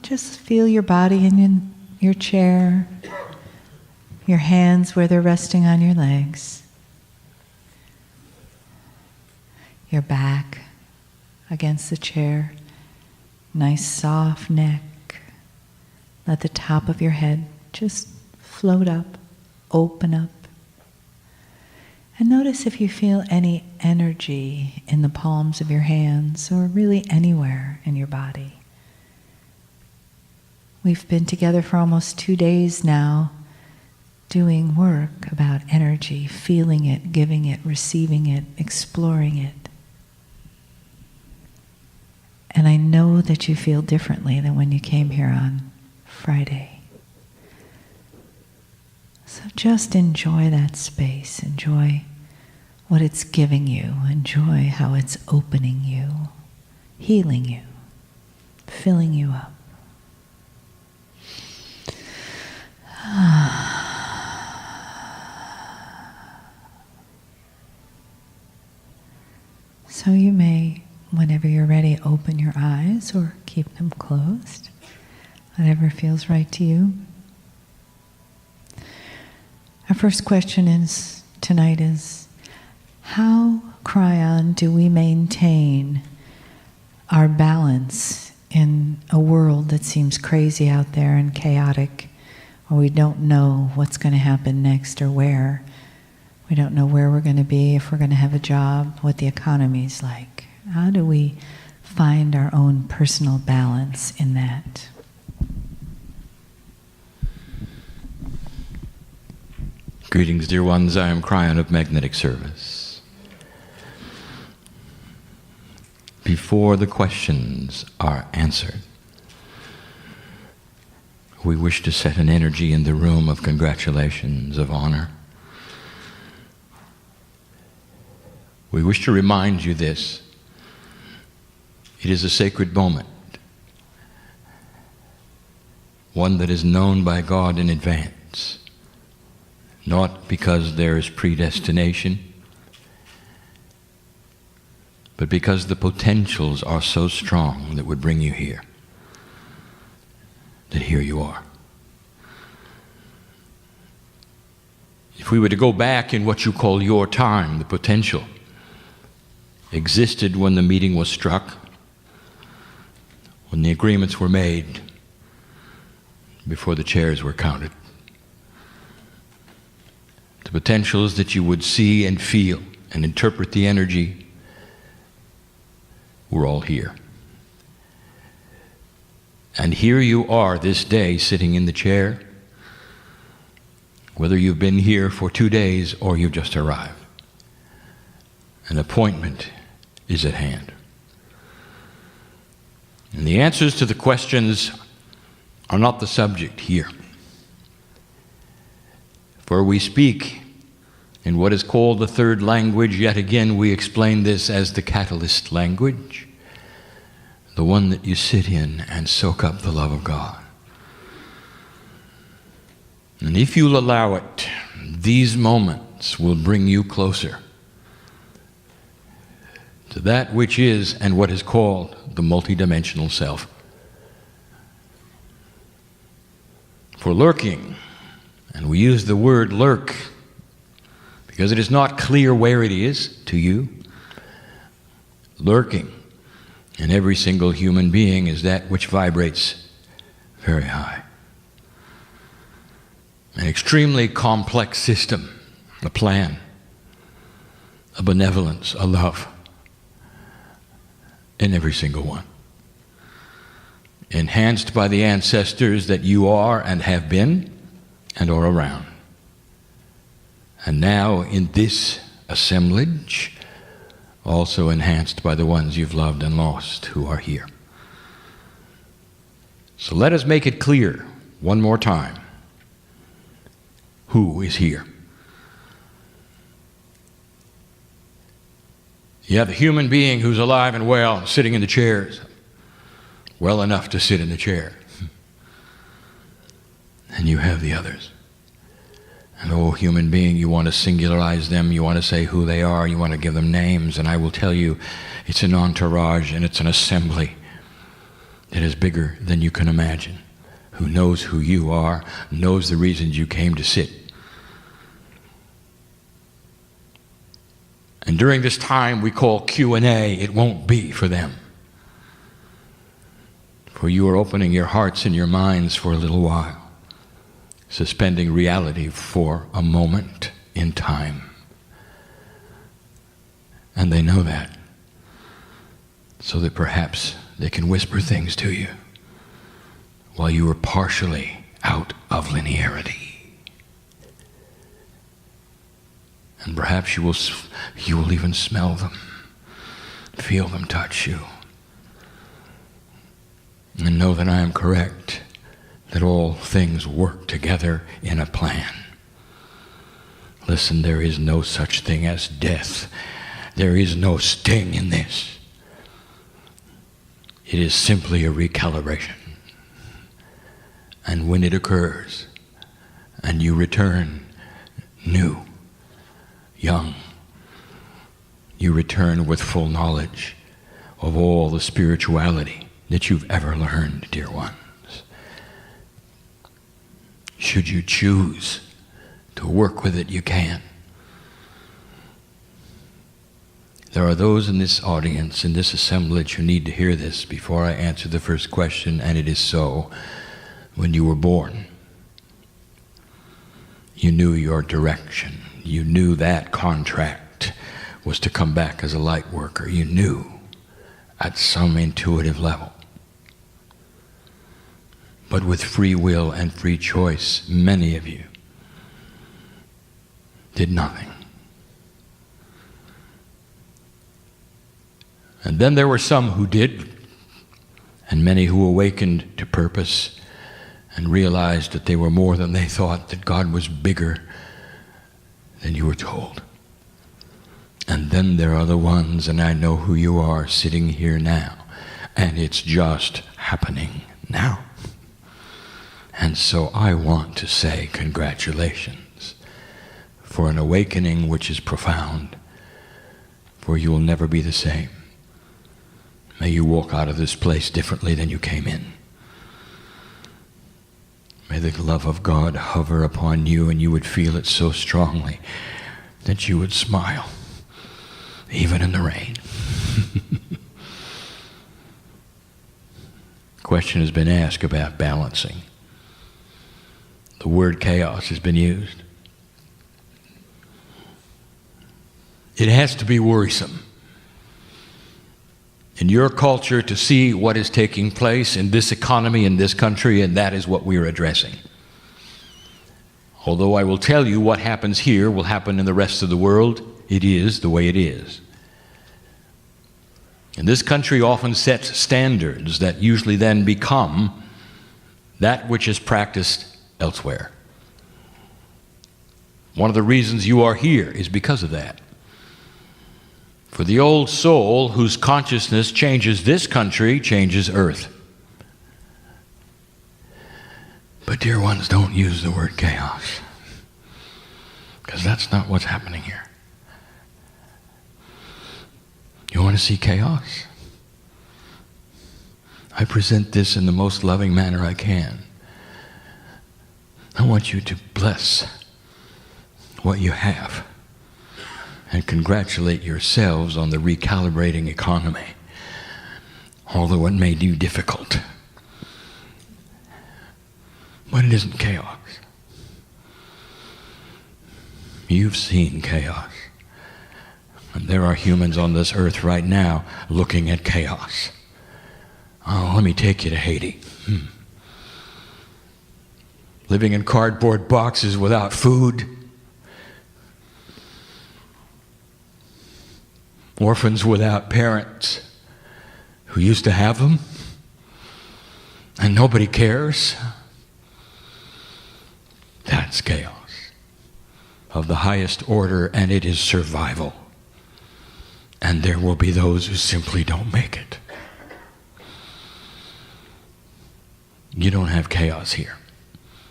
just feel your body in your chair, your hands where they're resting on your legs, your back against the chair, nice soft neck. Let the top of your head just float up, open up. And notice if you feel any energy in the palms of your hands or really anywhere in your body. We've been together for almost 2 days now doing work about energy, feeling it, giving it, receiving it, exploring it. And I know that you feel differently than when you came here on Friday. So just enjoy that space, enjoy what it's giving you, enjoy how it's opening you, healing you, filling you up. So you may, whenever you're ready, open your eyes or keep them closed, whatever feels right to you. Our first question tonight is, how, Kryon, do we maintain our balance in a world that seems crazy out there and chaotic, or we don't know what's going to happen next or where? We don't know where we're going to be, if we're going to have a job, what the economy's like. How do we find our own personal balance in that? Greetings, dear ones. I am Kryon of Magnetic Service. Before the questions are answered, we wish to set an energy in the room of congratulations, of honor. We wish to remind you this. It is a sacred moment, one that is known by God in advance. Not because there is predestination, but because the potentials are so strong that would bring you here, that here you are. If we were to go back in what you call your time, the potential existed when the meeting was struck, when the agreements were made, before the chairs were counted. The potentials that you would see and feel and interpret the energy were all here. And here you are this day sitting in the chair, whether you've been here for 2 days or you've just arrived. An appointment is at hand. And the answers to the questions are not the subject here. For we speak in what is called the third language. Yet again, we explain this as the catalyst language, the one that you sit in and soak up the love of God. And if you'll allow it, these moments will bring you closer to that which is and what is called the multidimensional self. For lurking, and we use the word lurk because it is not clear where it is to you. Lurking in every single human being is that which vibrates very high. An extremely complex system, a plan, a benevolence, a love in every single one. Enhanced by the ancestors that you are and have been and are around. And now in this assemblage, also enhanced by the ones you've loved and lost who are here. So let us make it clear one more time. Who is here? You have a human being who's alive and well, sitting in the chairs, well enough to sit in the chair. And you have the others. And oh, human being, you want to singularize them, you want to say who they are, you want to give them names, and I will tell you, it's an entourage and it's an assembly that is bigger than you can imagine, who knows who you are, knows the reasons you came to sit. And during this time we call Q&A, it won't be for them. For you are opening your hearts and your minds for a little while, suspending reality for a moment in time. And they know that, so that perhaps they can whisper things to you while you are partially out of linearity. And perhaps you will even smell them, feel them touch you, and know that I am correct, that all things work together in a plan. Listen, there is no such thing as death. There is no sting in this. It is simply a recalibration. And when it occurs, and you return new, young, you return with full knowledge of all the spirituality that you've ever learned, dear ones. Should you choose to work with it, you can. There are those in this audience, in this assemblage, who need to hear this before I answer the first question, and it is so. When you were born, you knew your direction. You knew that contract was to come back as a light worker. You knew at some intuitive level. But with free will and free choice, many of you did nothing. And then there were some who did, and many who awakened to purpose and realized that they were more than they thought, that God was bigger than you were told. And then there are the ones, and I know who you are, sitting here now, and it's just happening now. And so I want to say congratulations for an awakening which is profound, for you will never be the same. May you walk out of this place differently than you came in. May the love of God hover upon you, and you would feel it so strongly that you would smile, even in the rain. Question has been asked about balancing. The word chaos has been used. It has to be worrisome in your culture to see what is taking place in this economy, in this country, and that is what we are addressing. Although I will tell you what happens here will happen in the rest of the world, it is the way it is. And this country often sets standards that usually then become that which is practiced elsewhere. One of the reasons you are here is because of that. For the old soul whose consciousness changes this country, changes earth. But dear ones, don't use the word chaos, because that's not what's happening here. You want to see chaos? I present this in the most loving manner I can. I want you to bless what you have and congratulate yourselves on the recalibrating economy, although it may be difficult. But it isn't chaos. You've seen chaos. And there are humans on this earth right now looking at chaos. Oh, let me take you to Haiti. Living in cardboard boxes without food. Orphans without parents who used to have them. And nobody cares. That's chaos of the highest order, and it is survival. And there will be those who simply don't make it. You don't have chaos here,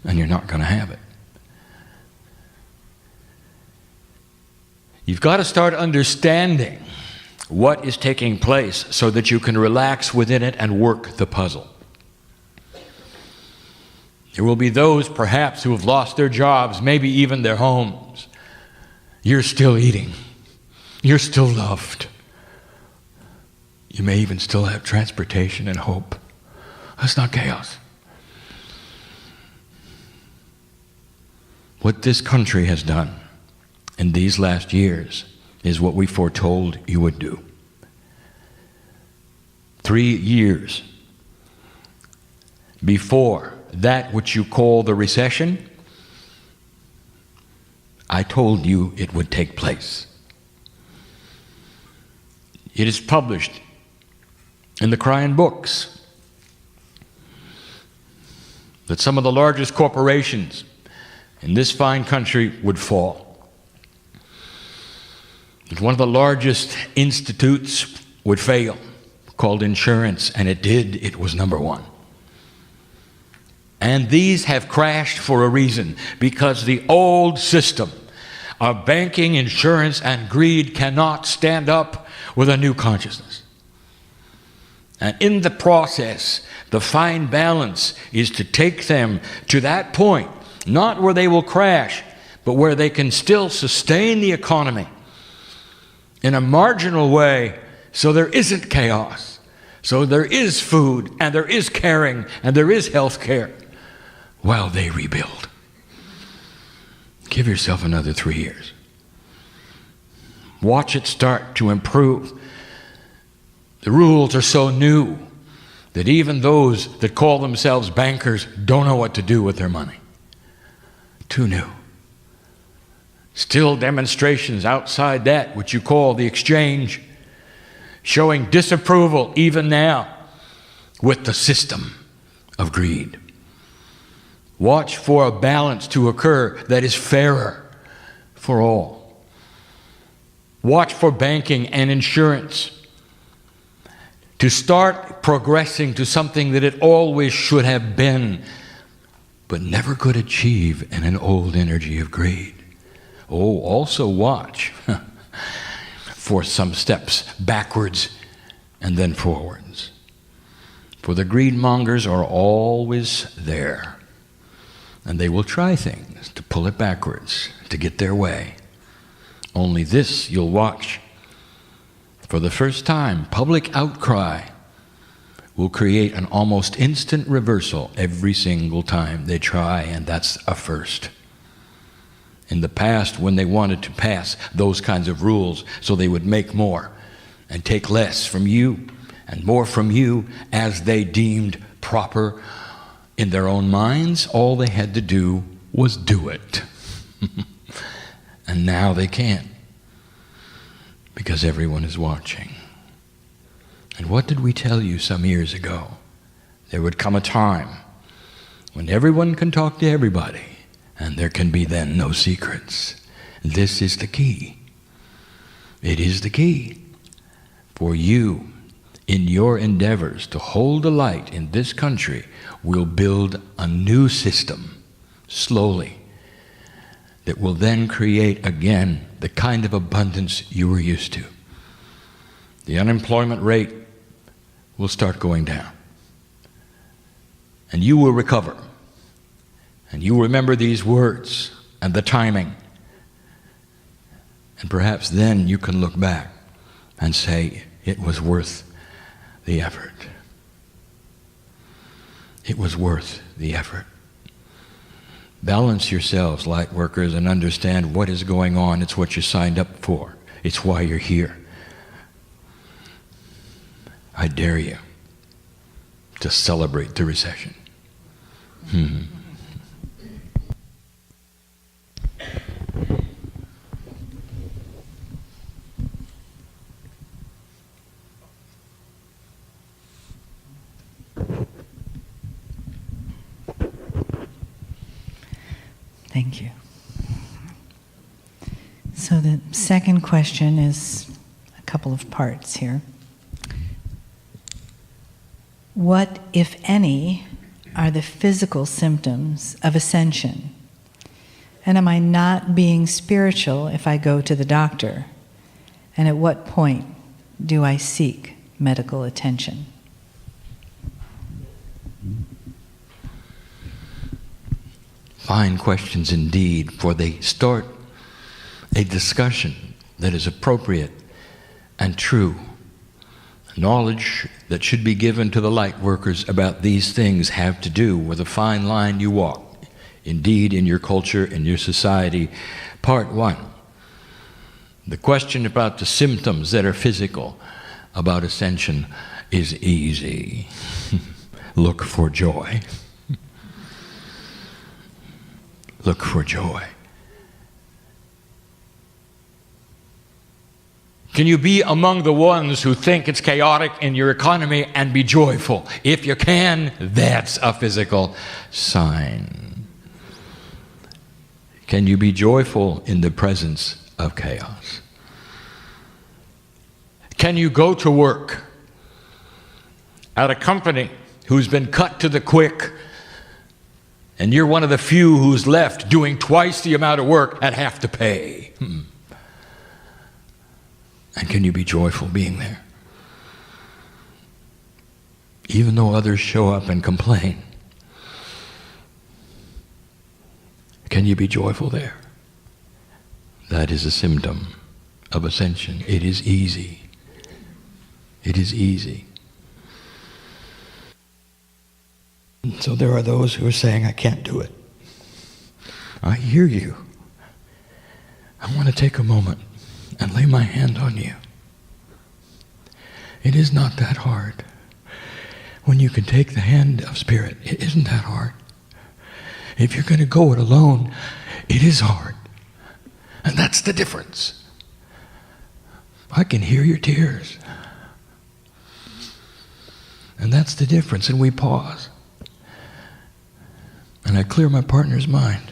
and you're not going to have it. You've got to start understanding what is taking place so that you can relax within it and work the puzzle. There will be those, perhaps, who have lost their jobs, maybe even their homes. You're still eating. You're still loved. You may even still have transportation and hope. That's not chaos. What this country has done in these last years is what we foretold you would do. 3 years before that which you call the recession, I told you it would take place. It is published in the Kryon books that some of the largest corporations in this fine country would fall. That one of the largest institutes would fail, called insurance, and it did. It was number one. And these have crashed for a reason, because the old system of banking, insurance, and greed cannot stand up with a new consciousness. And in the process, the fine balance is to take them to that point, not where they will crash, but where they can still sustain the economy in a marginal way, so there isn't chaos. So there is food, and there is caring, and there is health care while they rebuild. Give yourself another 3 years. Watch it start to improve. The rules are so new that even those that call themselves bankers don't know what to do with their money. Too new. Still demonstrations outside that which you call the exchange, showing disapproval even now with the system of greed. Watch for a balance to occur that is fairer for all. Watch for banking and insurance to start progressing to something that it always should have been, but never could achieve in an old energy of greed. Oh, also watch for some steps backwards and then forwards. For the greedmongers are always there, and they will try things to pull it backwards, to get their way. Only this you'll watch. For the first time, public outcry will create an almost instant reversal every single time they try, and that's a first. In the past, when they wanted to pass those kinds of rules so they would make more and take less from you and more from you as they deemed proper in their own minds, all they had to do was do it. And now they can't, because everyone is watching. And what did we tell you some years ago? There would come a time when everyone can talk to everybody, and there can be then no secrets. This is the key. It is the key for you in your endeavors to hold the light in this country. We'll build a new system slowly that will then create again the kind of abundance you were used to. The unemployment rate will start going down, and you will recover. And you remember these words and the timing. And perhaps then you can look back and say, it was worth the effort. It was worth the effort. Balance yourselves, light workers, and understand what is going on. It's what you signed up for. It's why you're here. I dare you to celebrate the recession. Thank you. So the second question is a couple of parts here. What, if any, are the physical symptoms of ascension? And am I not being spiritual if I go to the doctor? And at what point do I seek medical attention? Fine questions indeed, for they start a discussion that is appropriate and true. Knowledge that should be given to the light workers about these things have to do with a fine line you walk. Indeed, in your culture, in your society. Part 1. The question about the symptoms that are physical about ascension is easy. Look for joy. Look for joy. Can you be among the ones who think it's chaotic in your economy and be joyful? If you can, that's a physical sign. Can you be joyful in the presence of chaos? Can you go to work at a company who's been cut to the quick, and you're one of the few who's left doing twice the amount of work at half the pay? And can you be joyful being there? Even though others show up and complain, can you be joyful there? That is a symptom of ascension. It is easy. It is easy. So there are those who are saying, I can't do it. I hear you. I want to take a moment and lay my hand on you. It is not that hard. When you can take the hand of Spirit, it isn't that hard. If you're going to go it alone, it is hard. And that's the difference. I can hear your tears. And that's the difference. And we pause. And I clear my partner's mind.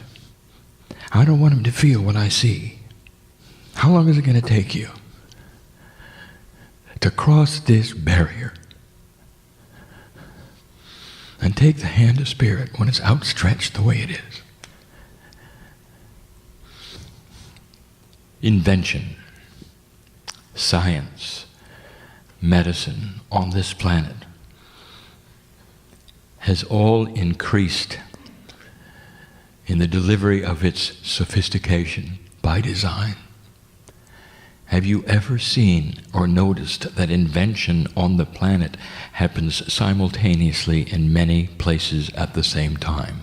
I don't want him to feel what I see. How long is it going to take you to cross this barrier and take the hand of Spirit when it's outstretched the way it is? Invention, science, medicine on this planet has all increased in the delivery of its sophistication by design. Have you ever seen or noticed that invention on the planet happens simultaneously in many places at the same time?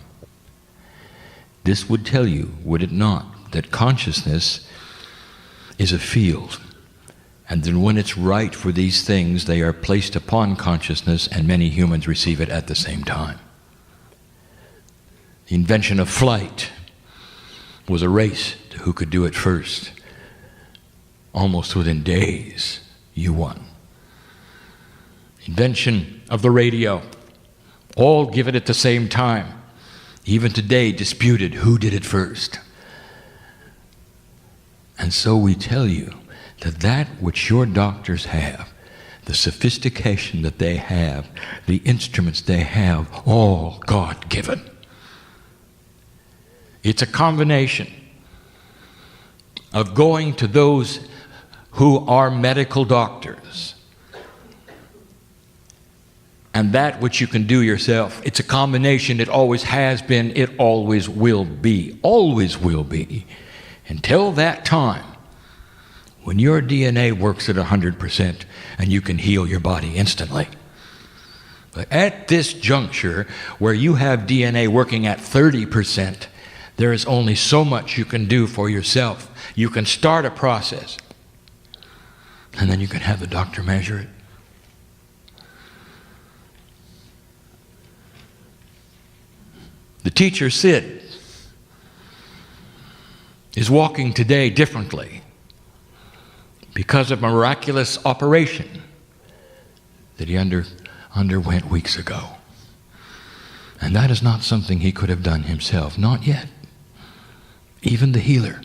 This would tell you, would it not, that consciousness is a field, and then when it's right for these things, they are placed upon consciousness, and many humans receive it at the same time. The invention of flight was a race to who could do it first. Almost within days, you won. Invention of the radio, all given at the same time. Even today, disputed who did it first. And so we tell you that that which your doctors have, the sophistication that they have, the instruments they have, all God-given. It's a combination of going to those who are medical doctors and that which you can do yourself. It's a combination. It always has been. It always will be. Always will be. Until that time when your DNA works at 100% and you can heal your body instantly. But at this juncture where you have DNA working at 30%, there is only so much you can do for yourself. You can start a process, and then you can have the doctor measure it. The teacher Sid is walking today differently because of a miraculous operation that he underwent weeks ago. And that is not something he could have done himself, not yet. Even the healer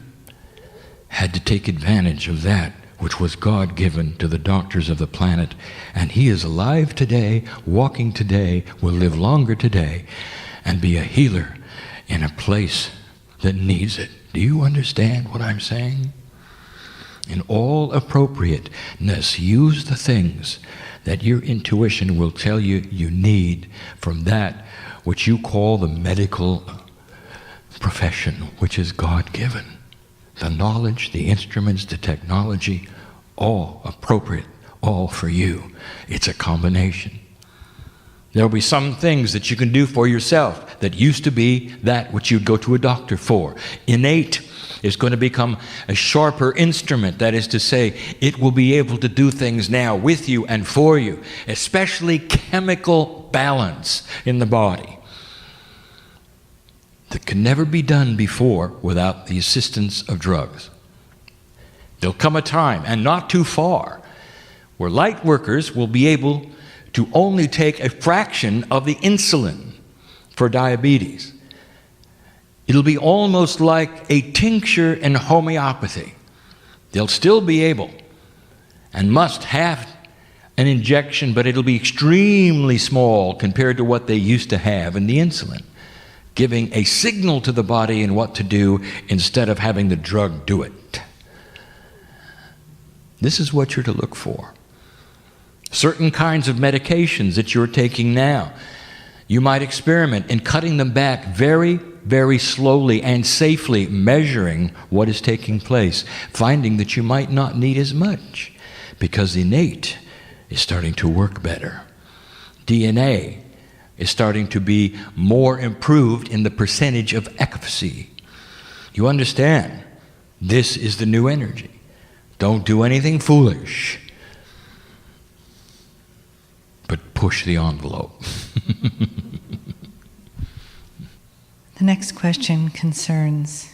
had to take advantage of that which was God-given to the doctors of the planet. And he is alive today, walking today, will live longer today, and be a healer in a place that needs it. Do you understand what I'm saying? In all appropriateness, use the things that your intuition will tell you you need from that which you call the medical profession which is God-given. The knowledge, the instruments, the technology, all appropriate, all for you. It's a combination. There'll be some things that you can do for yourself that used to be that which you'd go to a doctor for. Innate is going to become a sharper instrument. That is to say, it will be able to do things now with you and for you, especially chemical balance in the body that can never be done before without the assistance of drugs. There'll come a time, and not too far, where light workers will be able to only take a fraction of the insulin for diabetes. It'll be almost like a tincture in homeopathy. They'll still be able and must have an injection, but it'll be extremely small compared to what they used to have in the insulin, giving a signal to the body in what to do instead of having the drug do it. This is what you're to look for. Certain kinds of medications that you're taking now, you might experiment in cutting them back very, very slowly and safely, measuring what is taking place, finding that you might not need as much because innate is starting to work better. DNA is starting to be more improved in the percentage of efficacy. You understand? This is the new energy. Don't do anything foolish, but push the envelope. The next question concerns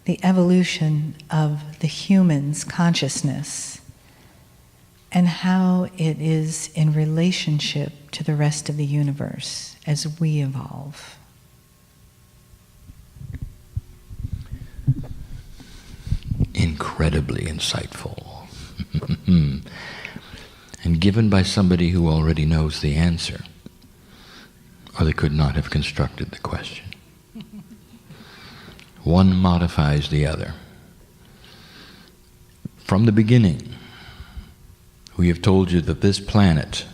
the evolution of the human's consciousness and how it is in relationship to the rest of the universe as we evolve. Incredibly insightful. And given by somebody who already knows the answer, or they could not have constructed the question. One modifies the other. From the beginning, we have told you that this planet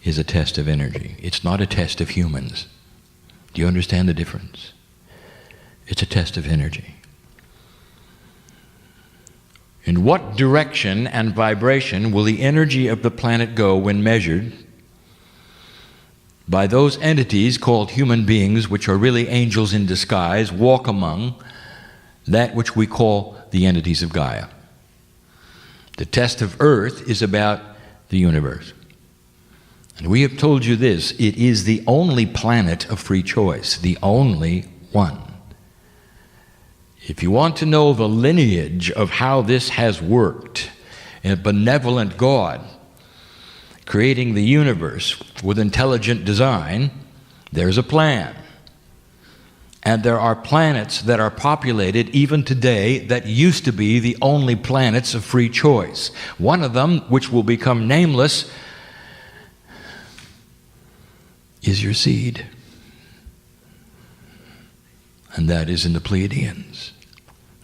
is a test of energy. It's not a test of humans. Do you understand the difference? It's a test of energy. In what direction and vibration will the energy of the planet go when measured by those entities called human beings, which are really angels in disguise, walk among that which we call the entities of Gaia? The test of Earth is about the universe. And we have told you this, it is the only planet of free choice, the only one. If you want to know the lineage of how this has worked, a benevolent God creating the universe with intelligent design, there's a plan. And there are planets that are populated even today that used to be the only planets of free choice. One of them, which will become nameless, is your seed. And that is in the Pleiadians.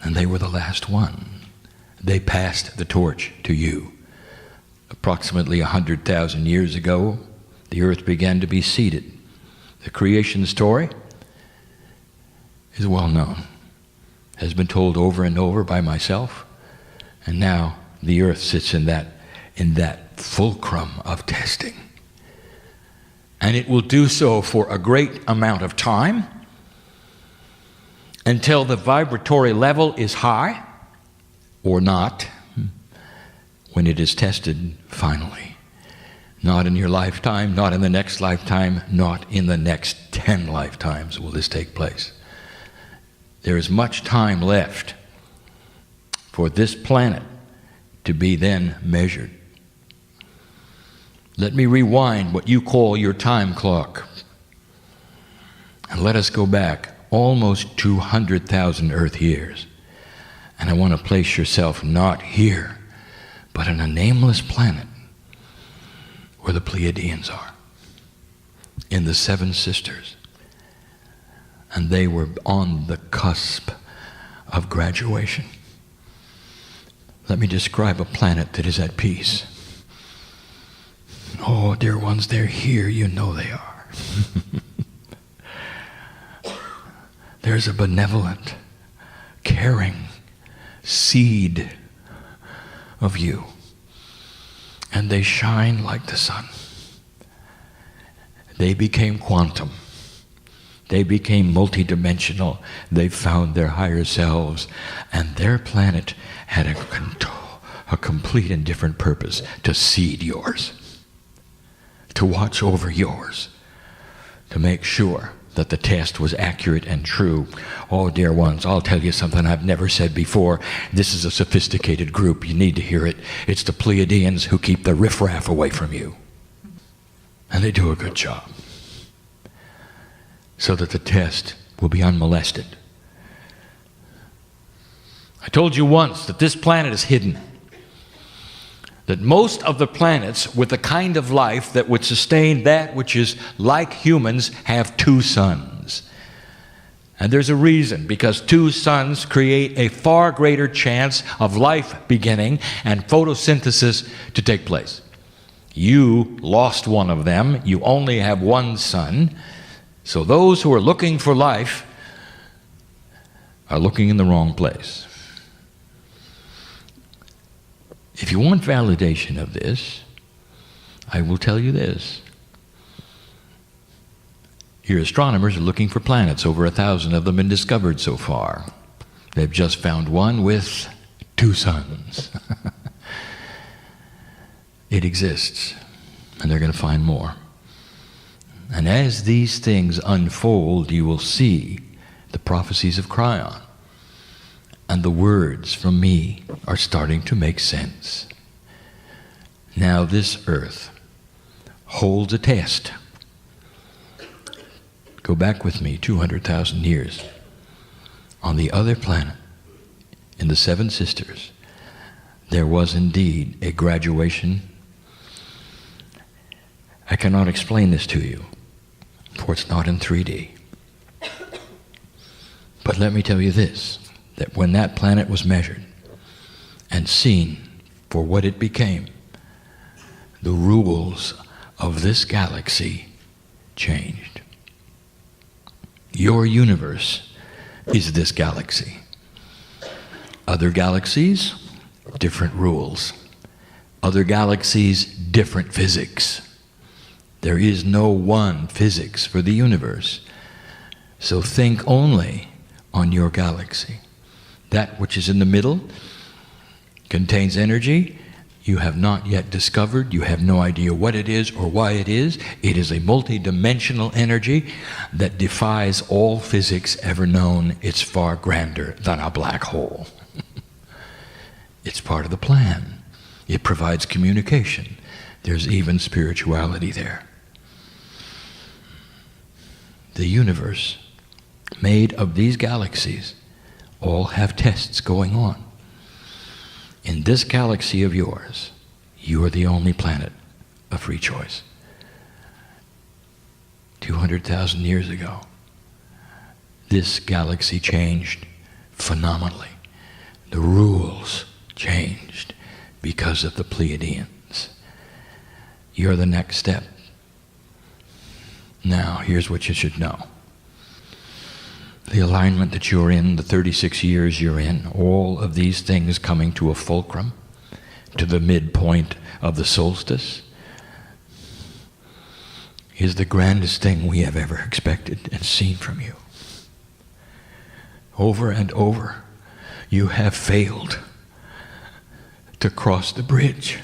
And they were the last one. They passed the torch to you. Approximately 100,000 years ago, the earth began to be seeded. The creation story is well known, has been told over and over by myself, and now the earth sits in that fulcrum of testing. And it will do so for a great amount of time until the vibratory level is high or not, when it is tested finally. Not in your lifetime, not in the next lifetime, not in the next 10 lifetimes will this take place. There is much time left for this planet to be then measured. Let me rewind what you call your time clock, and let us go back almost 200,000 Earth years. And I want to place yourself not here, but on a nameless planet where the Pleiadians are, in the Seven Sisters. And they were on the cusp of graduation. Let me describe a planet that is at peace. Oh, dear ones, they're here. You know they are. there's a benevolent, caring seed of you. And they shine like the sun. They became quantum. They became multidimensional. They found their higher selves. And their planet had a complete and different purpose: to seed yours, to watch over yours, to make sure that the test was accurate and true. Oh, dear ones, I'll tell you something I've never said before. This is a sophisticated group. You need to hear it. It's the Pleiadians who keep the riffraff away from you. And they do a good job, so that the test will be unmolested. I told you once that this planet is hidden. That most of the planets with the kind of life that would sustain that which is like humans have two suns. And there's a reason, because two suns create a far greater chance of life beginning and photosynthesis to take place. You lost one of them. You only have one sun. So those who are looking for life are looking in the wrong place. If you want validation of this, I will tell you this. Your astronomers are looking for planets. Over 1,000 of them have been discovered so far. They've just found one with two suns. It exists, and they're going to find more. And as these things unfold, you will see the prophecies of Kryon. And the words from me are starting to make sense. Now this earth holds a test. Go back with me 200,000 years. On the other planet, in the Seven Sisters, there was indeed a graduation. I cannot explain this to you, for it's not in 3D. But let me tell you this, that when that planet was measured and seen for what it became, the rules of this galaxy changed. Your universe is this galaxy. Other galaxies, different rules. Other galaxies, different physics. There is no one physics for the universe. So think only on your galaxy. That which is in the middle contains energy you have not yet discovered. You have no idea what it is or why it is. It is a multidimensional energy that defies all physics ever known. It's far grander than a black hole. It's part of the plan. It provides communication. There's even spirituality there. The universe, made of these galaxies, all have tests going on. In this galaxy of yours, you are the only planet of free choice. 200,000 years ago, this galaxy changed phenomenally. The rules changed because of the Pleiadians. You're the next step. Now, here's what you should know. The alignment that you're in, the 36 years you're in, all of these things coming to a fulcrum, to the midpoint of the solstice, is the grandest thing we have ever expected and seen from you. Over and over, you have failed to cross the bridge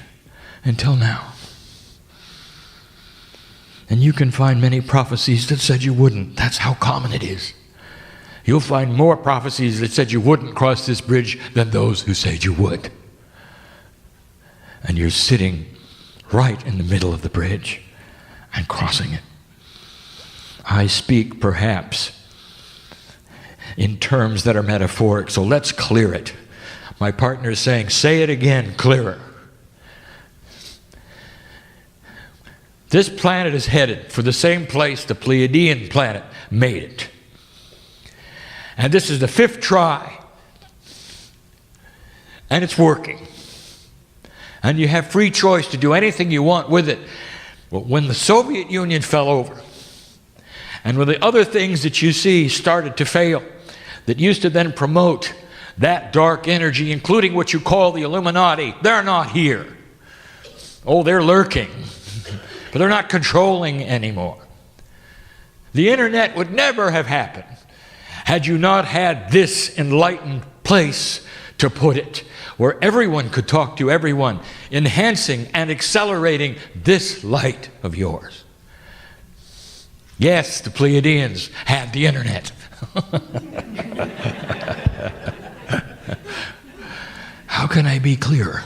until now. And you can find many prophecies that said you wouldn't. That's how common it is. You'll find more prophecies that said you wouldn't cross this bridge than those who said you would. And you're sitting right in the middle of the bridge and crossing it. I speak perhaps in terms that are metaphoric, so let's clear it. My partner is saying, say it again, clearer. This planet is headed for the same place the Pleiadian planet made it. And this is the 5th try. And it's working. And you have free choice to do anything you want with it. But when the Soviet Union fell over, And when the other things that you see started to fail, that used to then promote that dark energy, including what you call the Illuminati, they're not here. Oh, they're lurking, but they're not controlling anymore. The internet would never have happened had you not had this enlightened place to put it, where everyone could talk to everyone, enhancing and accelerating this light of yours. Yes, the Pleiadians had the internet. How can I be clearer?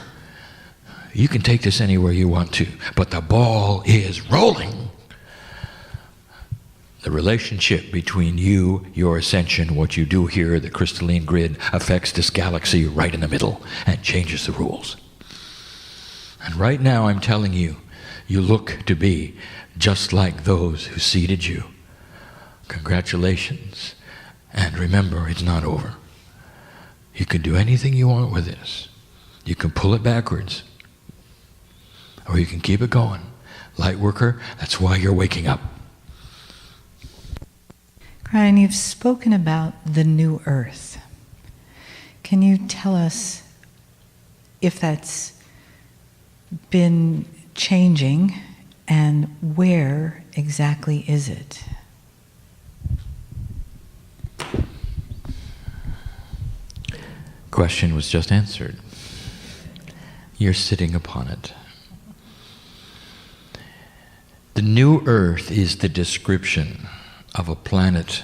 You can take this anywhere you want to, but the ball is rolling. The relationship between you, your ascension, what you do here, the crystalline grid, affects this galaxy right in the middle and changes the rules. And right now I'm telling you, you look to be just like those who seeded you. Congratulations. And remember, it's not over. You can do anything you want with this. You can pull it backwards, or you can keep it going. Light worker, that's why you're waking up. Kryon, you've spoken about the new earth. Can you tell us if that's been changing and where exactly is it? Question was just answered. You're sitting upon it. The new earth is the description of a planet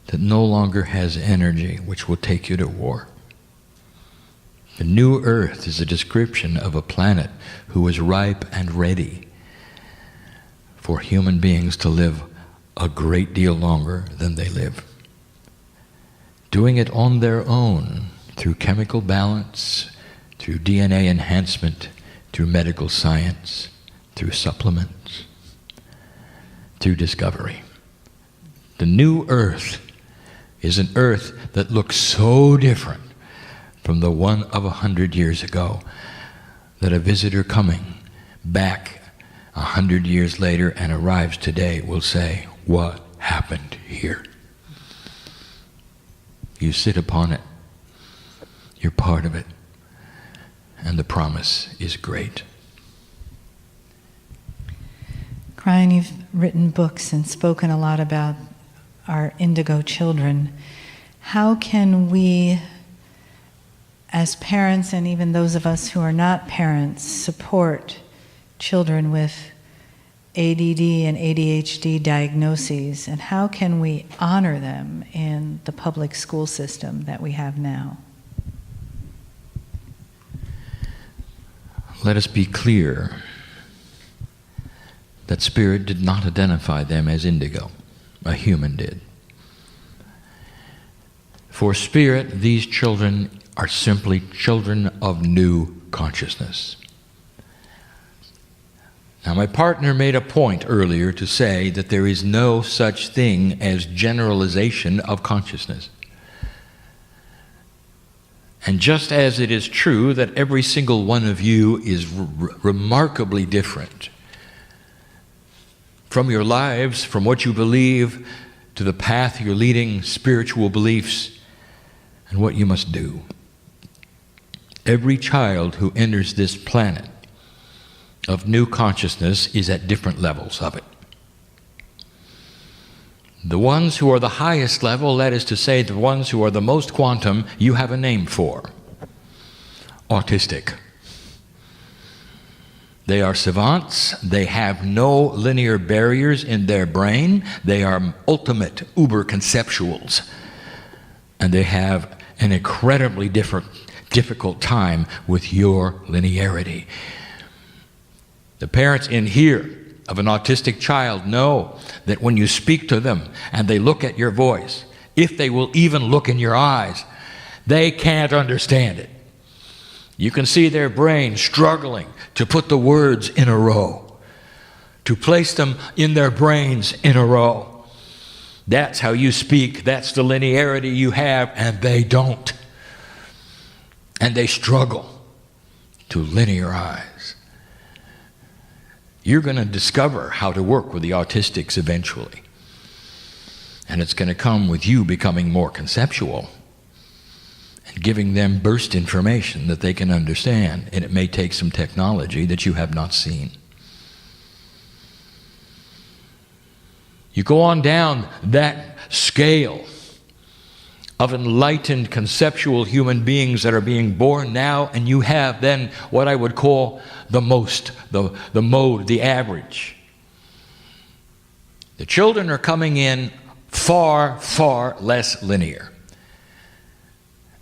that no longer has energy which will take you to war. The new earth is a description of a planet who is ripe and ready for human beings to live a great deal longer than they live. Doing it on their own through chemical balance, through DNA enhancement, through medical science, through supplements, through discovery. The new earth is an earth that looks so different from the one of 100 years ago that a visitor coming back 100 years later and arrives today will say, "What happened here?" You sit upon it. You're part of it. And the promise is great. Kryon, you've written books and spoken a lot about our indigo children. How can we, as parents and even those of us who are not parents, support children with ADD and ADHD diagnoses, and how can we honor them in the public school system that we have now? Let us be clear that Spirit did not identify them as indigo. A human did. For Spirit, these children are simply children of new consciousness. Now, my partner made a point earlier to say that there is no such thing as generalization of consciousness. And just as it is true that every single one of you is remarkably different from your lives, from what you believe, to the path you're leading, spiritual beliefs, and what you must do. Every child who enters this planet of new consciousness is at different levels of it. The ones who are the highest level, that is to say, the ones who are the most quantum, you have a name for. Autistic. They are savants. They have no linear barriers in their brain. They are ultimate uber conceptuals. And they have an incredibly difficult time with your linearity. The parents in here of an autistic child know that when you speak to them and they look at your voice, if they will even look in your eyes, they can't understand it. You can see their brain struggling to put the words in a row, to place them in their brains in a row. That's how you speak. That's the linearity you have, and they don't. And they struggle to linearize. You're going to discover how to work with the autistics eventually. And it's going to come with you becoming more conceptual and giving them burst information that they can understand. And it may take some technology that you have not seen. You go on down that scale of enlightened conceptual human beings that are being born now, and you have then what I would call the mode, the average. The children are coming in far, far less linear.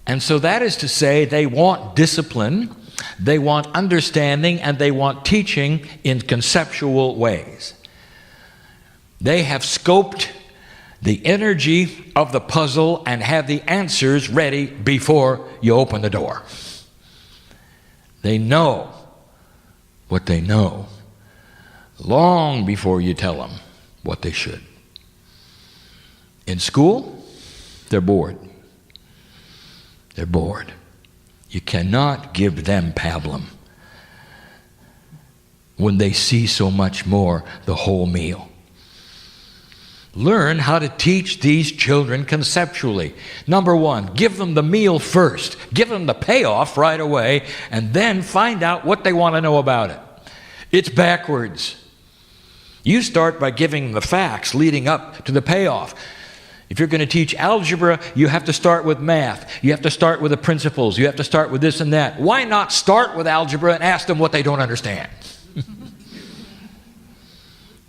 And so that is to say, they want discipline, they want understanding, and they want teaching in conceptual ways. They have scoped the energy of the puzzle and have the answers ready before you open the door. They know what they know long before you tell them what they should. In school, they're bored. They're bored. You cannot give them pablum when they see so much more the whole meal. Learn how to teach these children conceptually. Number one, give them the meal first. Give them the payoff right away, and then find out what they want to know about it. It's backwards. You start by giving them the facts leading up to the payoff. If you're going to teach algebra, you have to start with math. You have to start with the principles. You have to start with this and that. Why not start with algebra and ask them what they don't understand?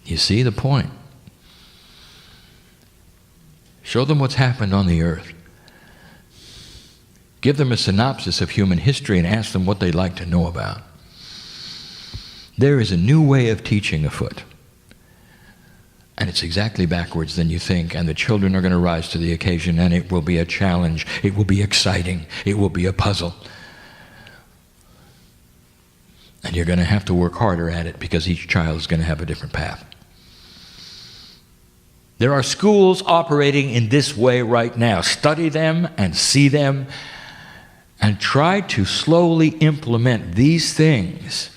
You see the point? Show them what's happened on the earth. Give them a synopsis of human history and ask them what they'd like to know about. There is a new way of teaching afoot. And it's exactly backwards than you think, and the children are going to rise to the occasion, and it will be a challenge. It will be exciting. It will be a puzzle. And you're going to have to work harder at it because each child is going to have a different path. There are schools operating in this way right now. Study them and see them and try to slowly implement these things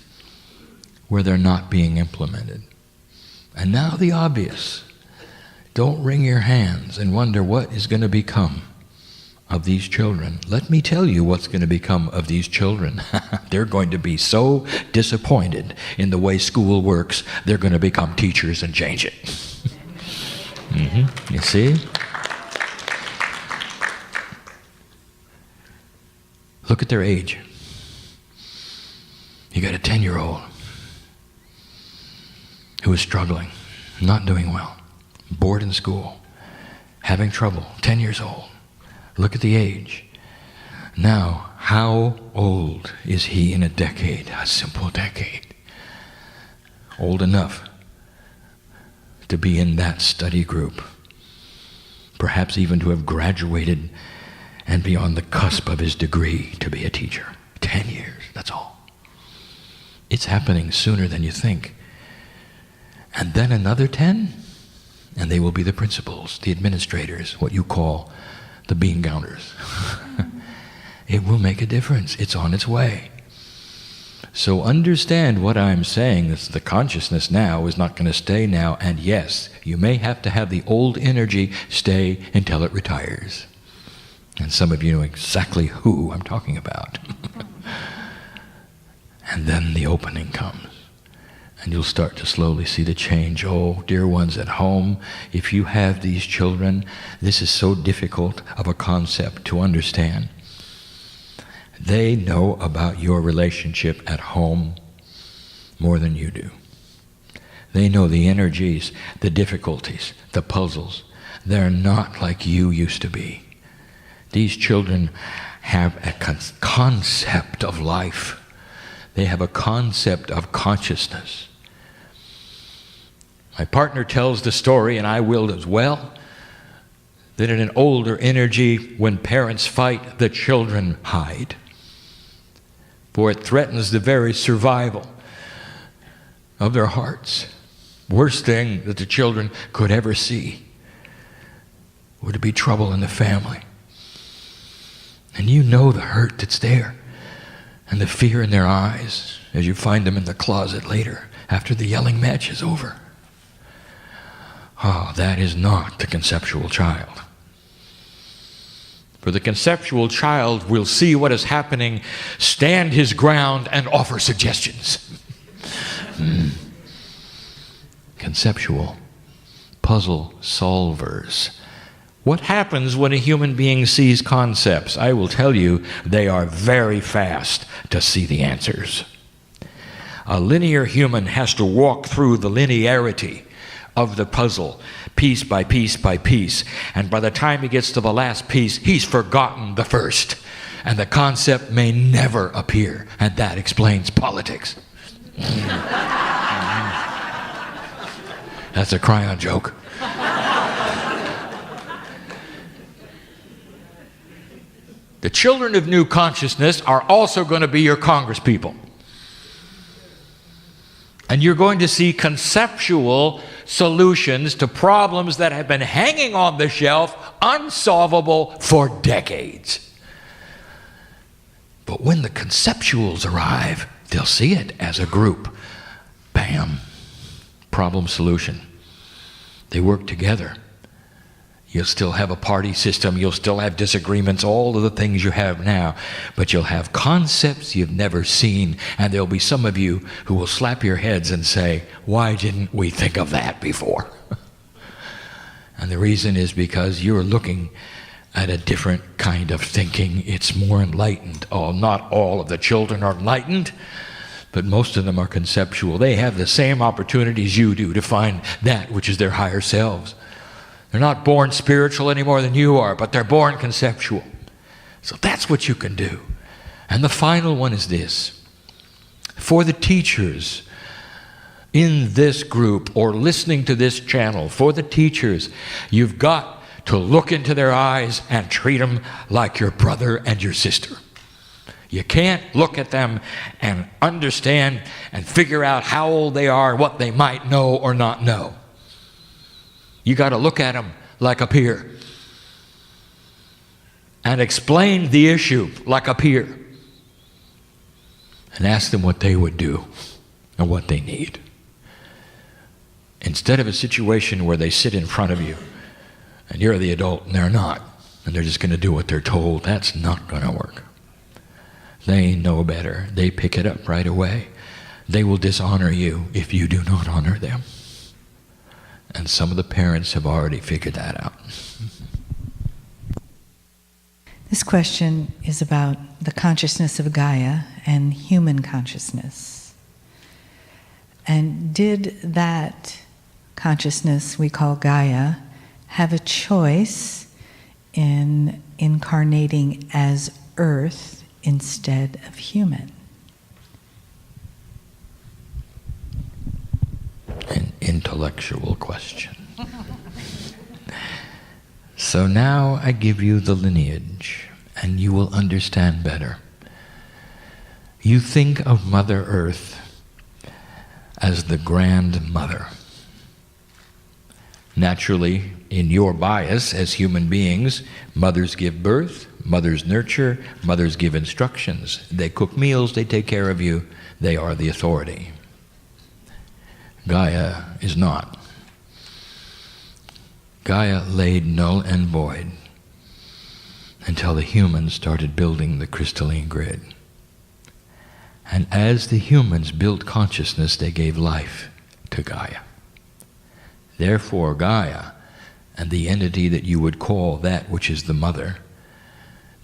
where they're not being implemented. And now the obvious. Don't wring your hands and wonder what is going to become of these children. Let me tell you what's going to become of these children. They're going to be so disappointed in the way school works, they're going to become teachers and change it. You see? Look at their age. You got a 10-year-old who is struggling, not doing well, bored in school, having trouble, 10 years old. Look at the age. Now, how old is he in a decade? A simple decade. Old enough to be in that study group. Perhaps even to have graduated and be on the cusp of his degree to be a teacher. 10 years, that's all. It's happening sooner than you think. And then another 10, and they will be the principals, the administrators, what you call the bean counters. It will make a difference. It's on its way. So understand what I'm saying. The consciousness now is not going to stay now. And yes, you may have to have the old energy stay until it retires. And some of you know exactly who I'm talking about. And then the opening comes. And you'll start to slowly see the change. Oh, dear ones at home, if you have these children, this is so difficult of a concept to understand. They know about your relationship at home more than you do. They know the energies, the difficulties, the puzzles. They're not like you used to be. These children have a concept of life. They have a concept of consciousness. My partner tells the story, and I will as well, that in an older energy, when parents fight, the children hide. For it threatens the very survival of their hearts. Worst thing that the children could ever see would be trouble in the family. And you know the hurt that's there and the fear in their eyes as you find them in the closet later after the yelling match is over. that is not the conceptual child. For the conceptual child will see what is happening, stand his ground, and offer suggestions. Conceptual puzzle solvers. What happens when a human being sees concepts? I will tell you, they are very fast to see the answers. A linear human has to walk through the linearity of the puzzle, piece by piece by piece. And by the time he gets to the last piece, he's forgotten the first. And the concept may never appear. And that explains politics. That's a Kryon joke. The children of new consciousness are also going to be your congresspeople. And you're going to see conceptual solutions to problems that have been hanging on the shelf, unsolvable for decades. But when the conceptuals arrive, they'll see it as a group. Bam. Problem solution. They work together. You'll still have a party system, you'll still have disagreements, all of the things you have now, but you'll have concepts you've never seen, and there'll be some of you who will slap your heads and say, why didn't we think of that before? And the reason is because you're looking at a different kind of thinking. It's more enlightened. Oh, not all of the children are enlightened, but most of them are conceptual. They have the same opportunities you do to find that which is their higher selves. They're not born spiritual any more than you are, but they're born conceptual. So that's what you can do. And the final one is this. For the teachers in this group or listening to this channel, for the teachers, you've got to look into their eyes and treat them like your brother and your sister. You can't look at them and understand and figure out how old they are, what they might know or not know. You got to look at them like a peer and explain the issue like a peer and ask them what they would do and what they need. Instead of a situation where they sit in front of you and you're the adult and they're not, and they're just going to do what they're told. That's not going to work. They know better. They pick it up right away. They will dishonor you if you do not honor them. And some of the parents have already figured that out. This question is about the consciousness of Gaia and human consciousness. And did that consciousness we call Gaia have a choice in incarnating as Earth instead of human? An intellectual question. So now I give you the lineage, and you will understand better. You think of Mother Earth as the grandmother. Naturally, in your bias as human beings, mothers give birth, mothers nurture, mothers give instructions. They cook meals, they take care of you, they are the authority. Gaia is not. Gaia laid null and void until the humans started building the crystalline grid. And as the humans built consciousness, they gave life to Gaia. Therefore, Gaia, and the entity that you would call that which is the mother,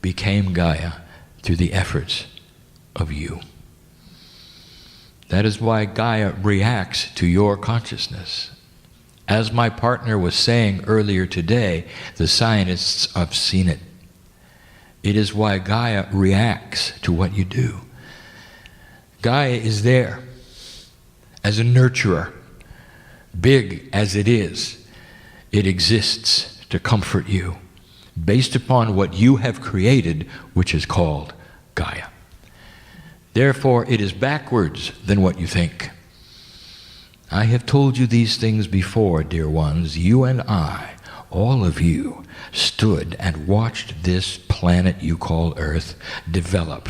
became Gaia through the efforts of you. That is why Gaia reacts to your consciousness. As my partner was saying earlier today, the scientists have seen it. It is why Gaia reacts to what you do. Gaia is there as a nurturer. Big as it is, it exists to comfort you based upon what you have created, which is called Gaia. Therefore, it is backwards than what you think. I have told you these things before, dear ones. You and I, all of you, stood and watched this planet you call Earth develop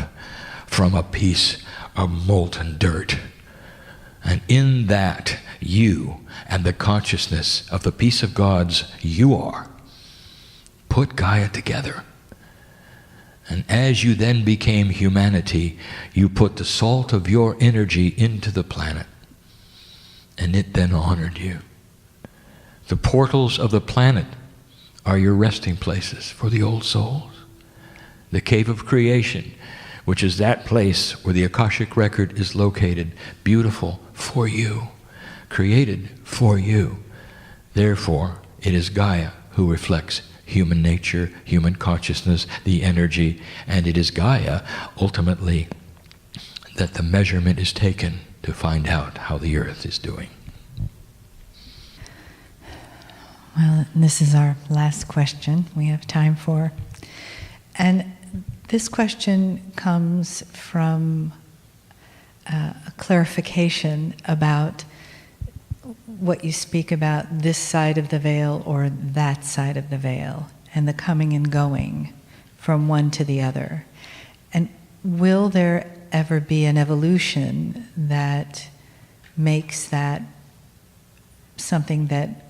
from a piece of molten dirt. And in that, you and the consciousness of the peace of God's you are. Put Gaia together. And as you then became humanity, you put the salt of your energy into the planet. And it then honored you. The portals of the planet are your resting places for the old souls. The cave of creation, which is that place where the Akashic record is located, beautiful for you, created for you. Therefore, it is Gaia who reflects human nature, human consciousness, the energy, and it is Gaia, ultimately, that the measurement is taken to find out how the earth is doing. Well, this is our last question we have time for. And this question comes from a clarification about what you speak about, this side of the veil or that side of the veil, and the coming and going from one to the other. And will there ever be an evolution that makes that something that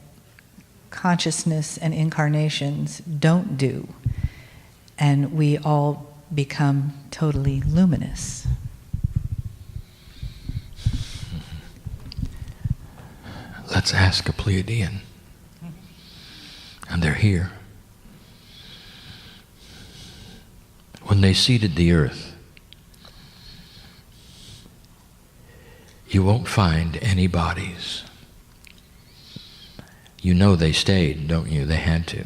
consciousness and incarnations don't do, and we all become totally luminous? Let's ask a Pleiadian. And they're here. When they seeded the earth, you won't find any bodies. You know they stayed, don't you? They had to.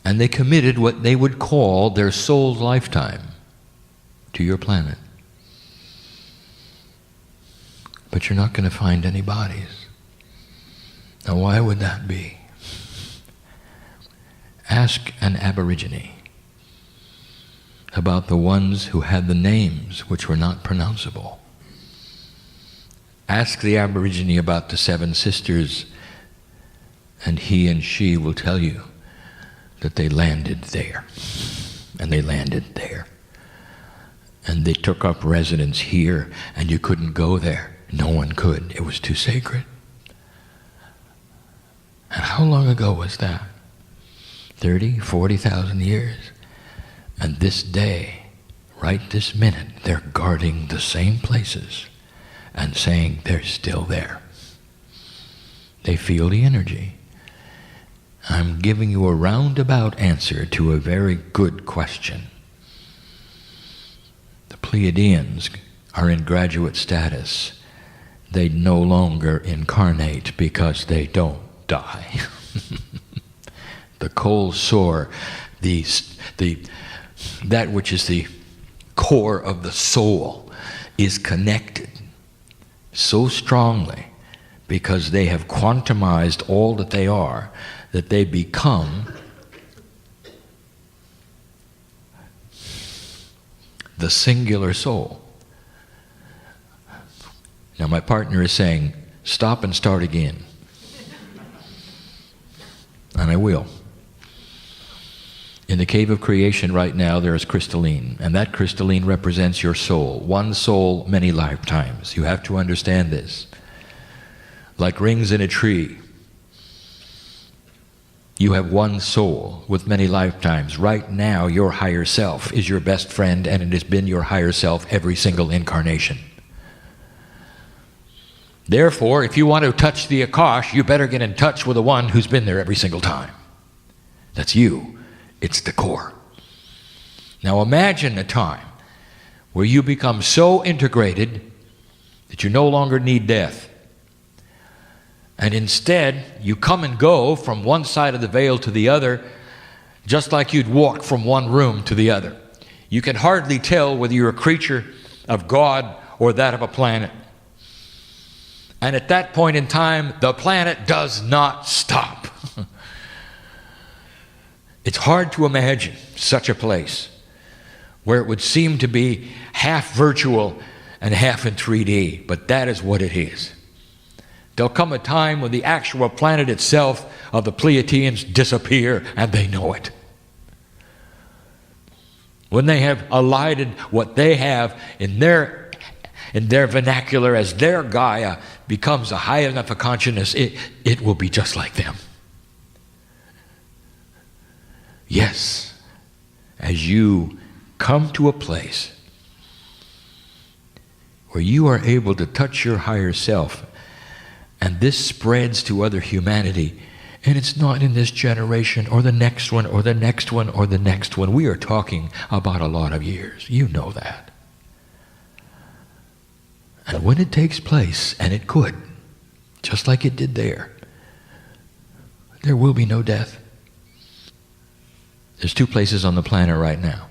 And they committed what they would call their soul lifetime to your planet. But you're not going to find any bodies. Now, why would that be? Ask an Aborigine about the ones who had the names which were not pronounceable. Ask the Aborigine about the 7 sisters, and he and she will tell you that they landed there, and they landed there. And they took up residence here, and you couldn't go there. No one could. It was too sacred. And how long ago was that? 30, 40,000 years. And this day, right this minute, they're guarding the same places and saying they're still there. They feel the energy. I'm giving you a roundabout answer to a very good question. The Pleiadians are in graduate status. They no longer incarnate because they don't die. The cold sore, that which is the core of the soul, is connected so strongly because they have quantumized all that they are, that they become the singular soul. Now my partner is saying, stop and start again. And I will. In the cave of creation right now there is crystalline, and that crystalline represents your soul. One soul, many lifetimes. You have to understand this. Like rings in a tree, you have one soul with many lifetimes. Right now your higher self is your best friend, and it has been your higher self every single incarnation. Therefore, if you want to touch the Akash, you better get in touch with the one who's been there every single time. That's you. It's the core. Now imagine a time where you become so integrated that you no longer need death. And instead, you come and go from one side of the veil to the other, just like you'd walk from one room to the other. You can hardly tell whether you're a creature of God or that of a planet. And at that point in time, the planet does not stop. It's hard to imagine such a place where it would seem to be half virtual and half in 3D, but that is what it is. There'll come a time when the actual planet itself of the Pleiadians disappear, and they know it. When they have elided what they have in their in their vernacular, as their Gaia becomes a high enough a consciousness, it will be just like them. Yes, as you come to a place where you are able to touch your higher self, and this spreads to other humanity, and it's not in this generation or the next one or the next one or the next one. We are talking about a lot of years. You know that. And when it takes place, and it could, just like it did there will be no death. There's 2 places on the planet right now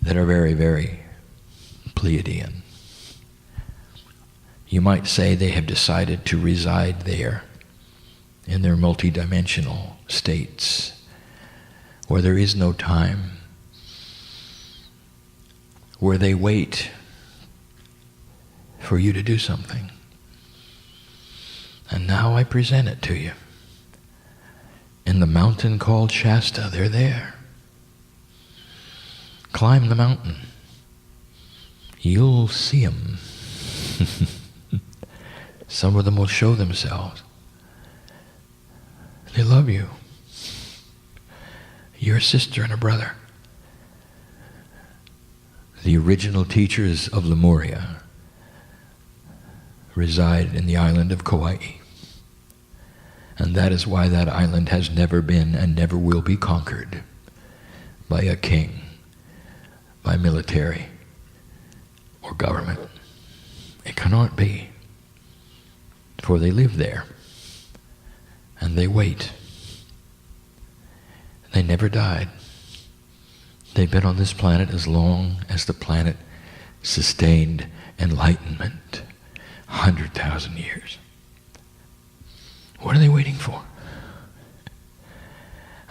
that are very, very Pleiadian. You might say they have decided to reside there in their multidimensional states where there is no time, where they wait for you to do something. And now I present it to you. In the mountain called Shasta, they're there. Climb the mountain. You'll see them. Some of them will show themselves. They love you. You're a sister and a brother. The original teachers of Lemuria reside in the island of Kauai. And that is why that island has never been and never will be conquered by a king, by military, or government. It cannot be. For they live there. And they wait. They never died. They've been on this planet as long as the planet sustained enlightenment. 100,000 years. What are they waiting for?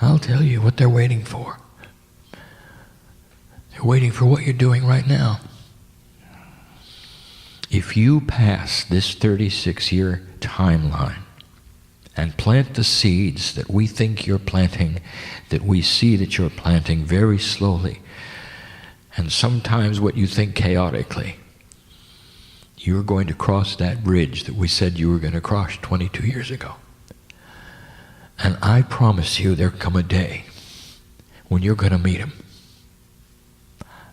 I'll tell you what they're waiting for. They're waiting for what you're doing right now. If you pass this 36-year timeline and plant the seeds that we think you're planting, that we see that you're planting very slowly, and sometimes what you think chaotically, you're going to cross that bridge that we said you were going to cross 22 years ago. And I promise you there'll come a day when you're going to meet them.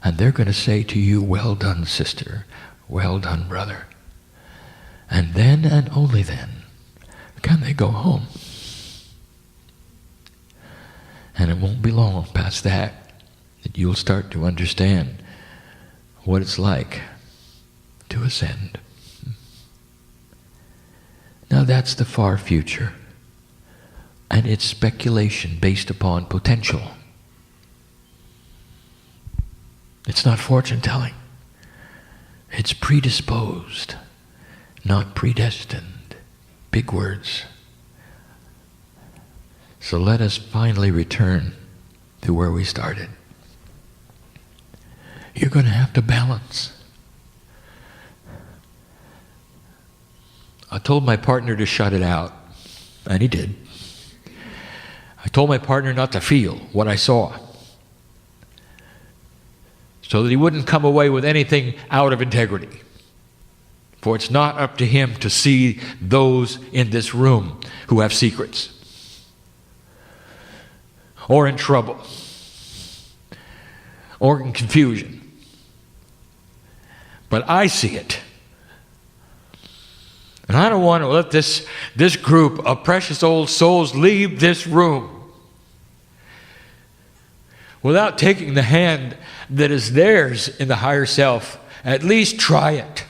And they're going to say to you, well done, sister. Well done, brother. And then and only then can they go home. And it won't be long past that you'll start to understand what it's like to ascend. Now that's the far future. And it's speculation based upon potential. It's not fortune telling. It's predisposed, not predestined. Big words. So let us finally return to where we started. You're going to have to balance. I told my partner to shut it out, and he did. I told my partner not to feel what I saw, so that he wouldn't come away with anything out of integrity. For it's not up to him to see those in this room who have secrets, or in trouble, or in confusion. But I see it. And I don't want to let this group of precious old souls leave this room without taking the hand that is theirs in the higher self. At least try it.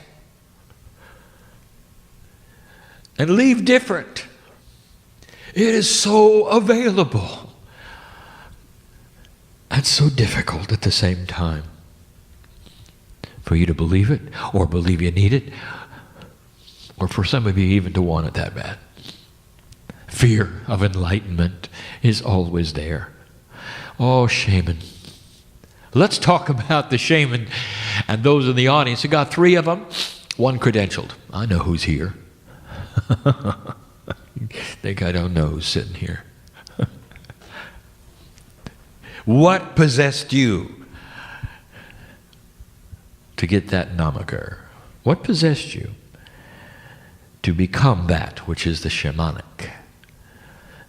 And leave different. It is so available and so difficult at the same time for you to believe it, or believe you need it, or for some of you even to want it that bad. Fear of enlightenment is always there. Oh, shaman. Let's talk about the shaman and those in the audience. You got 3 of them, 1 credentialed. I know who's here. Think I don't know who's sitting here. What possessed you to to get that namaker? What possessed you to become that which is the shamanic?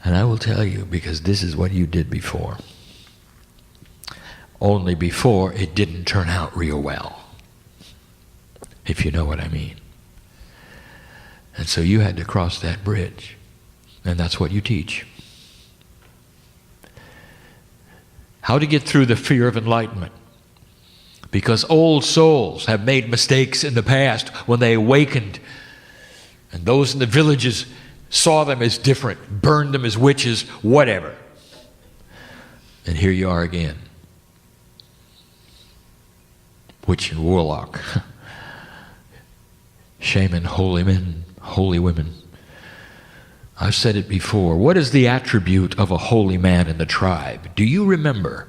And I will tell you, because this is what you did before. Only before it didn't turn out real well, if you know what I mean. And so you had to cross that bridge. And that's what you teach. How to get through the fear of enlightenment. Because old souls have made mistakes in the past when they awakened. And those in the villages saw them as different, burned them as witches, whatever. And here you are again. Witch and warlock. Shaman, holy men, holy women. I've said it before. What is the attribute of a holy man in the tribe? Do you remember?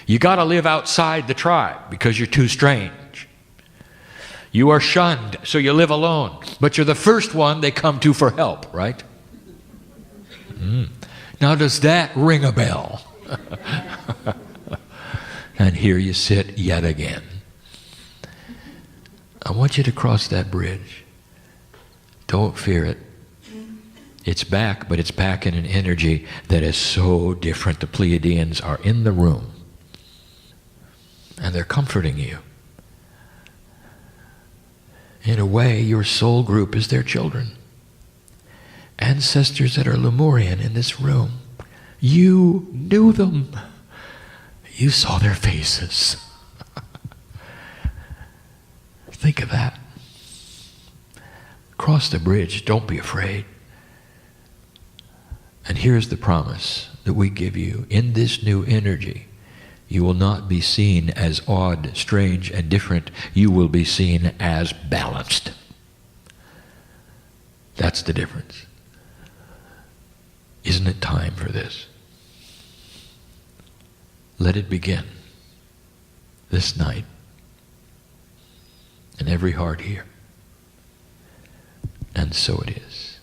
You got to live outside the tribe because you're too strange. You are shunned, so you live alone. But you're the first one they come to for help, right? Now does that ring a bell? And here you sit yet again. I want you to cross that bridge. Don't fear it. It's back, but it's back in an energy that is so different. The Pleiadians are in the room. And they're comforting you. In a way, your soul group is their children. Ancestors that are Lemurian in this room. You knew them. You saw their faces. Think of that. Cross the bridge. Don't be afraid. And here's the promise that we give you. In this new energy, you will not be seen as odd, strange, and different. You will be seen as balanced. That's the difference. Isn't it time for this? Let it begin this night in every heart here. And so it is.